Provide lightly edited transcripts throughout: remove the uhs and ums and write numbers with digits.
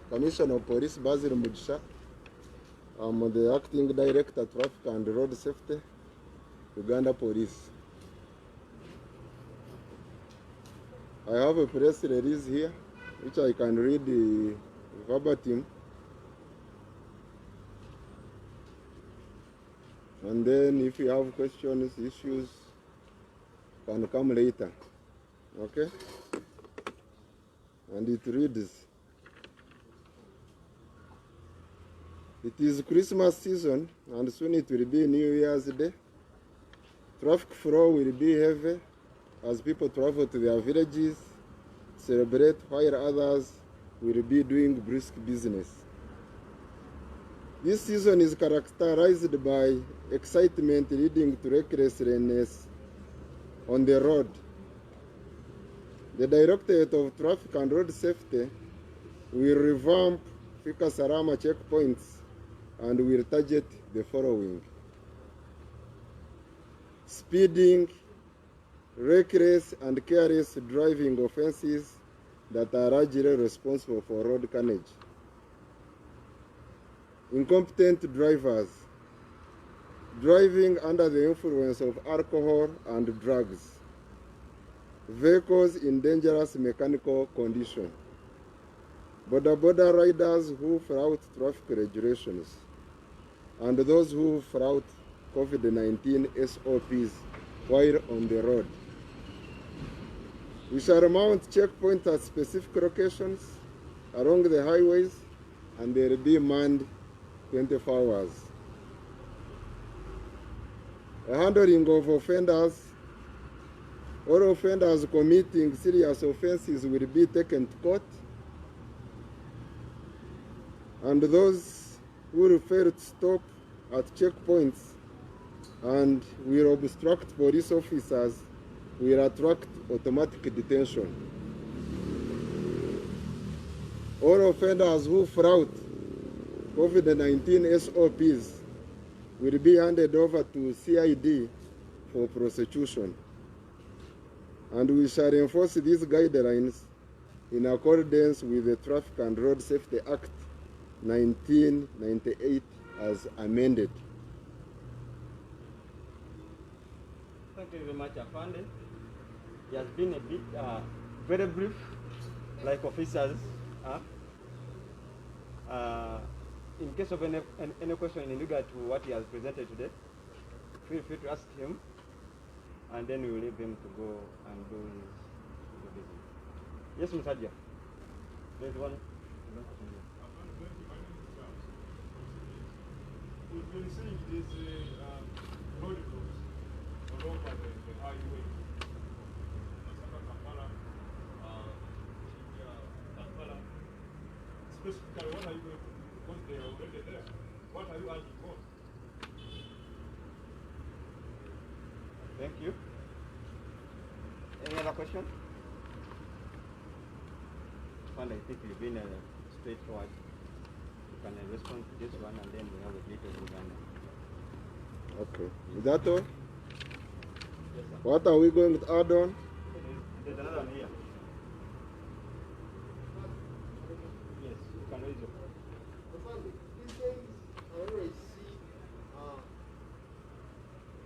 Commissioner of Police Basil Mujisha. I'm the Acting Director, Traffic and Road Safety, Uganda Police. I have a press release here, which I can read verbatim. And then if you have questions, issues, can come later. Okay? And it reads, it is Christmas season and soon it will be New Year's Day. Traffic flow will be heavy as people travel to their villages, celebrate, while others will be doing brisk business. This season is characterized by excitement leading to recklessness on the road. The Directorate of Traffic and Road Safety will revamp Fika Salama checkpoints and will target the following: speeding, reckless and careless driving offenses that are largely responsible for road carnage, incompetent drivers, driving under the influence of alcohol and drugs, vehicles in dangerous mechanical condition, border riders who flout traffic regulations, and those who flout COVID-19 SOPs while on the road. We shall mount checkpoints at specific locations along the highways, and they will be manned 24 hours. A handling of offenders. All offenders committing serious offenses will be taken to court, and those who will fail to stop at checkpoints and will obstruct police officers will attract automatic detention. All offenders who flout COVID-19 SOPs will be handed over to CID for prosecution. And we shall enforce these guidelines in accordance with the Traffic and Road Safety Act 1998 as amended. Thank you very much, Afande. It has been a bit very brief, like officers. In case of any question in regard to what he has presented today, feel free to ask him, and then we will leave him to go and do his business. Yes, Musadia. There's one. We've been seeing these road crews all over the highway. Kampala, Kampala. Specifically, what are you going to do? Because they are already there. What are you asking for? Thank you. Any other question? Well, I think you've been straightforward. You can respond to this one, and then we have a bit of Uganda. Okay. Is that all? Yes, sir. What are we going to add on? There's another one here. Yes, you can raise your voice. These days, I always see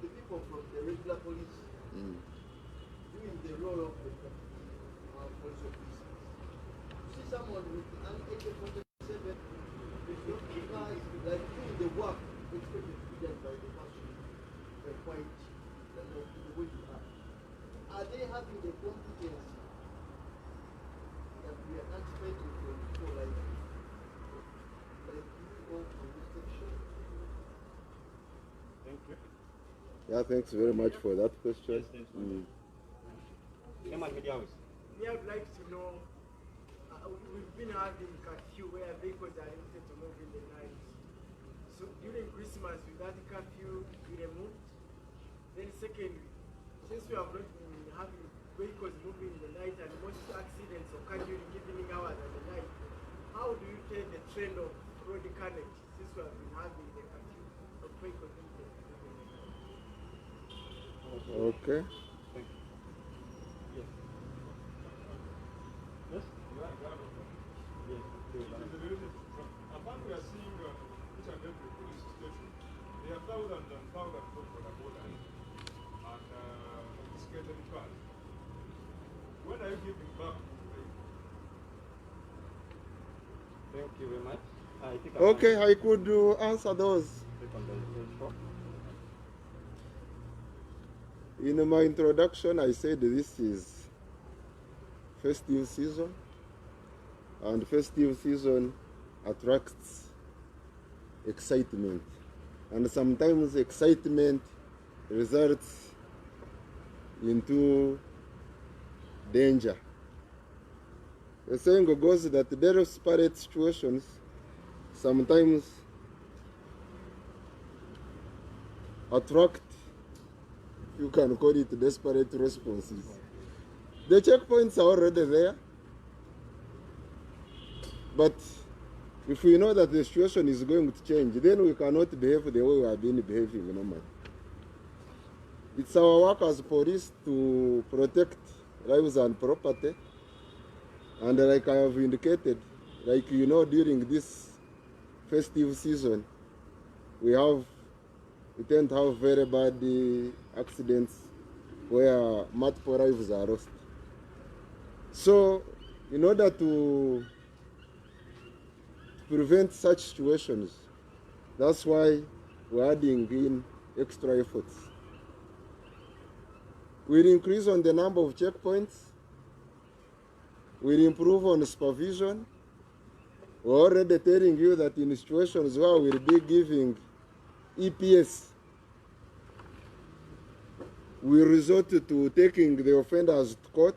the people from the regular police doing the role of the police officers. You see someone with an AK-47, with your guys, like doing the work expected to be done by the person, the white, the way you are. Are they having the competence that we are anticipating from people like you all from this section? Thank you. Yeah, thanks very much for that question. Yes, thanks. Media House. We would like to know, we've been having curfew where vehicles are limited to move in the night. So during Christmas, with that curfew be removed. Then secondly, since we have not been having vehicles moving in the night and most accidents occur during evening hours and the night, how do you tell the trend of road carnage since we have been having the curfew of vehicles moving in the night? Okay. Thank you. Yes. Yes? Yes. are seeing each and every police station, there are thousands and thousands of borders and confiscated cars. When are you giving back to them? Thank you very much. I think Okay, I could answer those. click on the page 4. In my introduction, I said this is festive season, and festive season attracts excitement, and sometimes excitement results into danger. The saying goes that desperate situations sometimes attract, you can call it desperate responses. The checkpoints are already there, but if we know that the situation is going to change, then we cannot behave the way we have been behaving normally. It's our work as police to protect lives and property, and like I have indicated, like you know, during this festive season, we tend to have very bad accidents where multiple lives are lost. So, in order to prevent such situations, that's why we're adding in extra efforts. We'll increase on the number of checkpoints. We'll improve on supervision. We're already telling you that in situations where we'll be giving EPS, we resort to taking the offenders to court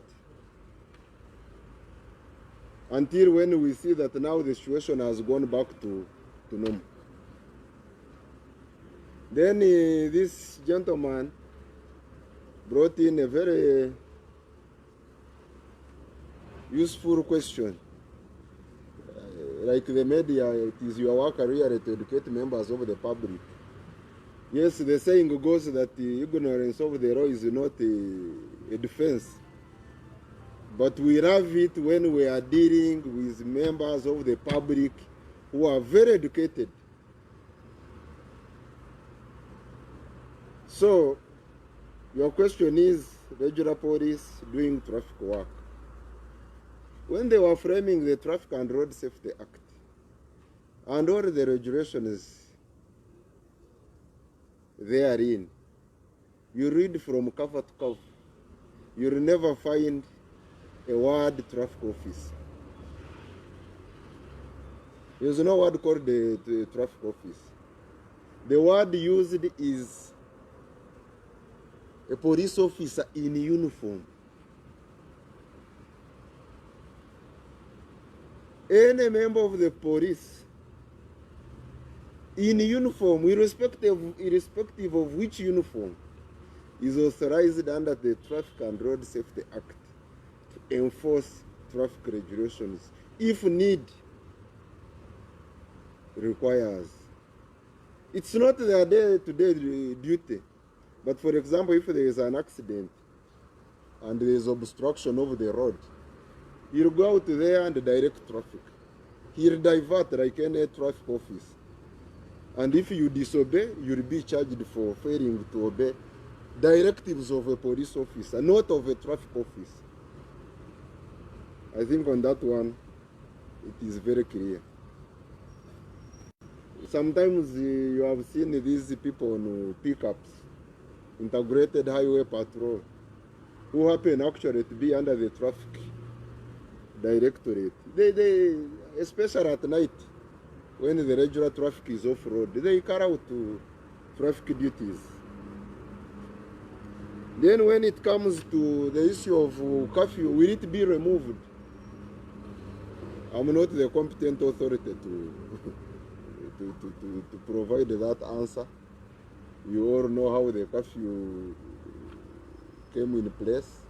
until when we see that now the situation has gone back to normal. Then this gentleman brought in a very useful question. Like the media, it is your work really to educate members of the public. Yes, the saying goes that the ignorance of the law is not a defense. But we have it when we are dealing with members of the public who are very educated. So, your question is, regular police doing traffic work. When they were framing the Traffic and Road Safety Act and all the regulations therein, you read from cover to cover, you'll never find a word traffic office. There's no word called the traffic office. The word used is a police officer in uniform. Any member of the police in uniform, irrespective of which uniform, is authorized under the Traffic and Road Safety Act to enforce traffic regulations if need requires. It's not their day-to-day duty, but for example, if there is an accident and there is obstruction of the road, he'll go out there and direct traffic. He'll divert like any traffic office. And if you disobey, you'll be charged for failing to obey directives of a police officer, not of a traffic office. I think on that one, it is very clear. Sometimes you have seen these people on pickups, integrated highway patrol, who happen actually to be under the traffic directorate. They especially at night, when the regular traffic is off-road, they carry out traffic duties. Then when it comes to the issue of curfew, will it be removed? I'm not the competent authority to provide that answer. You all know how the curfew came in place.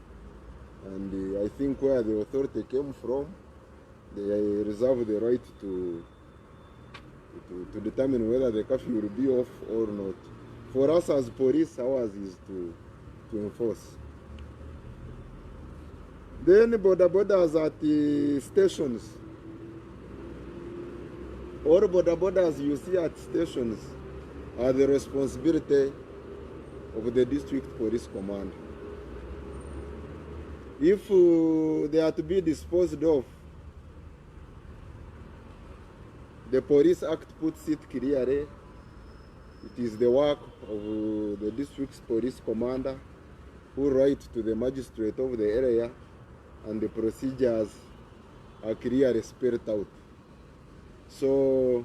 And I think where the authority came from, they reserve the right to determine whether the curfew will be off or not. For us as police, ours is to enforce. Then borders at the stations. all border borders you see at stations are the responsibility of the district police command. If they are to be disposed of, the Police Act puts it clearly. It is the work of the district police commander who write to the magistrate of the area, and the procedures are clearly spelled out. So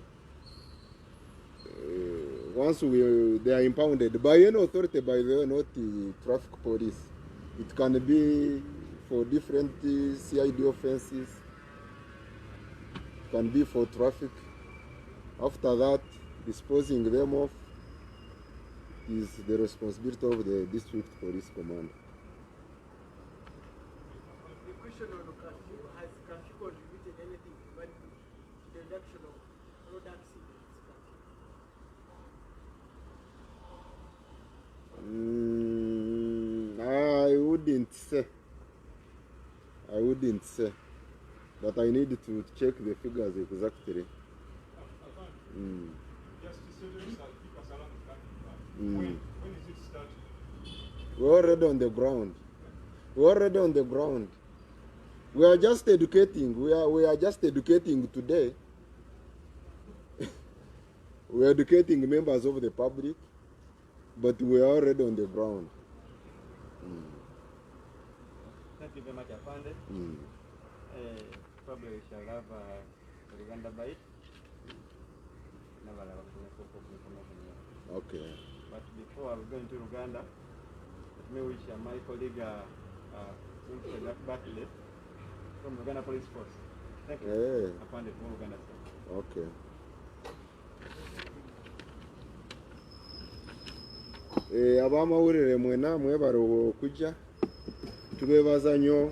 once they are impounded by any authority, by the way, not the traffic police, it can be for different CID offenses, it can be for traffic. After that, disposing them off is the responsibility of the district police command. The question on the curfew, has curfew contributed anything to the reduction of road accidents? I wouldn't say, but I need to check the figures exactly. Just to say this, keep us around the traffic. When is it starting? We're already on the ground. We're already on the ground. We are just educating. We are just educating today. We are educating members of the public, but we are already on the ground. Thank you very much, Afande. Probably we shall have a Uganda bite. Okay. But before I go into Uganda, let me wish my colleague Bartley from Uganda Police Force. Thank you. Hey. Afande from Uganda. Okay. Abamawulire mwena mwebale okujja tubebaza nnyo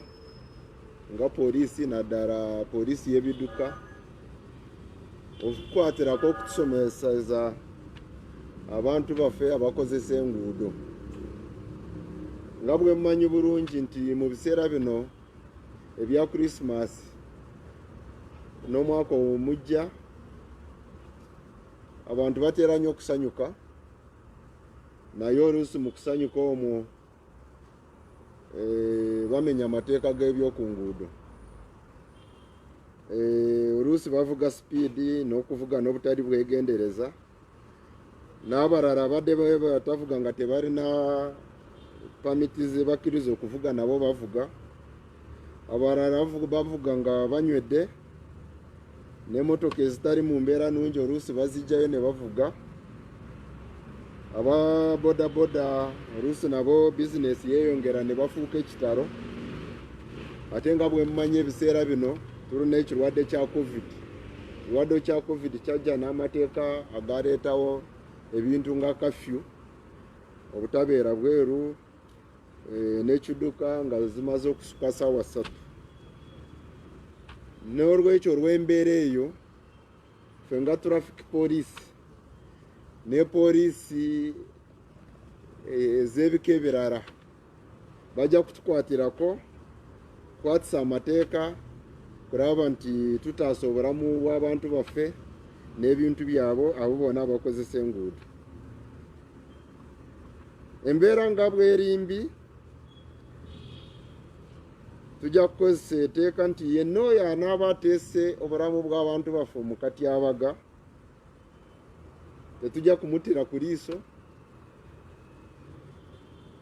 nga poliisi naddala poliisi y'ebidduka okukwatirako okutusomeseza abantu baffe abakozesa enguudo. Nga bwe mmanyi bulungi nti mu biseera bino ebya Christmas n'omwaka omujja abantu batera nnyo okusanyuka, naye oluusi mu kusanyuka omwo bamenya amateeka g'ebyoku nguudo. Oluusi bavuga sipiidi n'okuvuga n'obutali bwegendereza, n'abalala abadde batavuga nga tebalina pamiti ze bakkiriza okuvuga nabo bavuga, abalala bavuga nga banywedde, n'emmotoka ezitali mu mbeera nnungi oluusi bazijjayo ne bavuga. Aba boda boda oluusi nabo bizinesi yeeyongera ne bafuuka ekitalo. Ate nga bwe mmanyi ebiseera bino tulina ekirwadde kya covid. Ekirwadde kya covid kyajja n'amateeka agaleetawo ebintu nga kafyu, obutabeera bweru, n'ekidduka nga zimaze okusuka ssaawa 3. N'olwekyo olw'embeera eyo, ffe nga traffic police ne poliisi ez'ebika ebirala bajja kutukwatirako, kukwatisa amateeka, kulaba nti tutaasa obulamu bw'abantu baffe n'ebintu byabo abo bonna abakozesa enguudo. Embeera nga bwerimbi tujja kukozesa eteeka nti yenna oyo anaaba ateese obulamu bw'abantu baffe mu katyabaga tetujja kumutira ku liiso,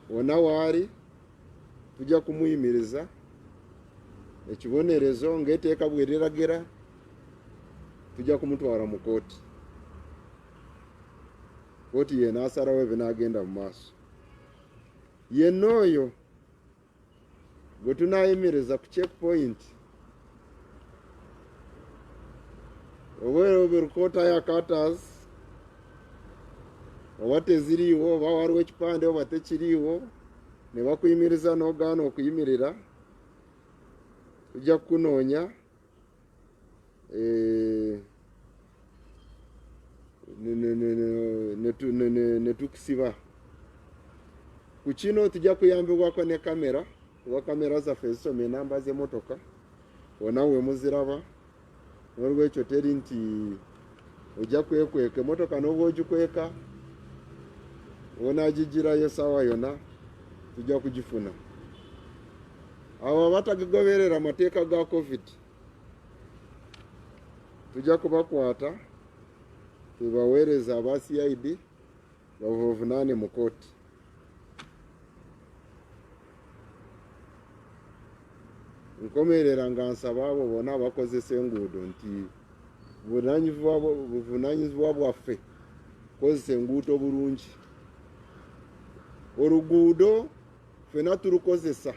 wonna waali tujja kumuyimiriza. Ekibonerezo ng'eteeka bwe liragira tujja kumutwala mu kooti. Kooti ye n'asalawo ebinaagenda mu maaso. Yenna oyo gwe tunaayimiriza ku checkpoint oba rukota ya cutters oba teziriiwo, oba waliwo ekipande oba tekiriiwo, ne bakuyimiriza n'ogaana okuyimirira, tujja kukunoonya ne tukusiba. Ku kino tujja kuyambibwako ne kamera, kuba kamera zaffe zisoma enamba z'emmotoka, wonna we muziraba. N'olwekyo teri nti ojja kwekweka emotoka n'oba ogikweka onagigirayo sawa yona tujja kugifuna. Abo abatagigoberera amateeka ga covid tujja kubakwata tubaweereza aba CID bavunaane mu kooti. Nkomerera nga nsaba abo bonna abakozesa enguudo nti buvunaanyizibwa bwaffe kozesa enguudo bulungi. Oluguudo ffena tulukozesa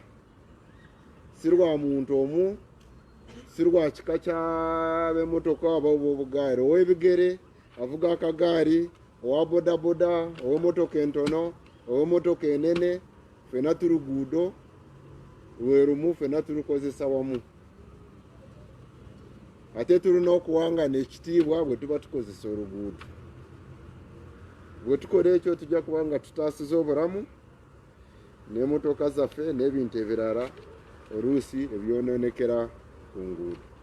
si lwa muntu omu, si lwa kika ky'ab'emmotoka oba ob'obugaali, ow'ebigere avuga akagaali, owa bodaboda, ow'emmotoka entono, ow'emmotoka enene, ffena tuluguudo lwe lumu, ffena tulukozesa wamu. Ate tulina okuwangana ekitiibwa bwe tuba tukozesa oluguudo. Bwe tukola ekyo tujja kuba nga tutaasiza obulamu n'emmotoka zaffe n'ebintu ebirala oluusi ebyonoonekera ku nguudo.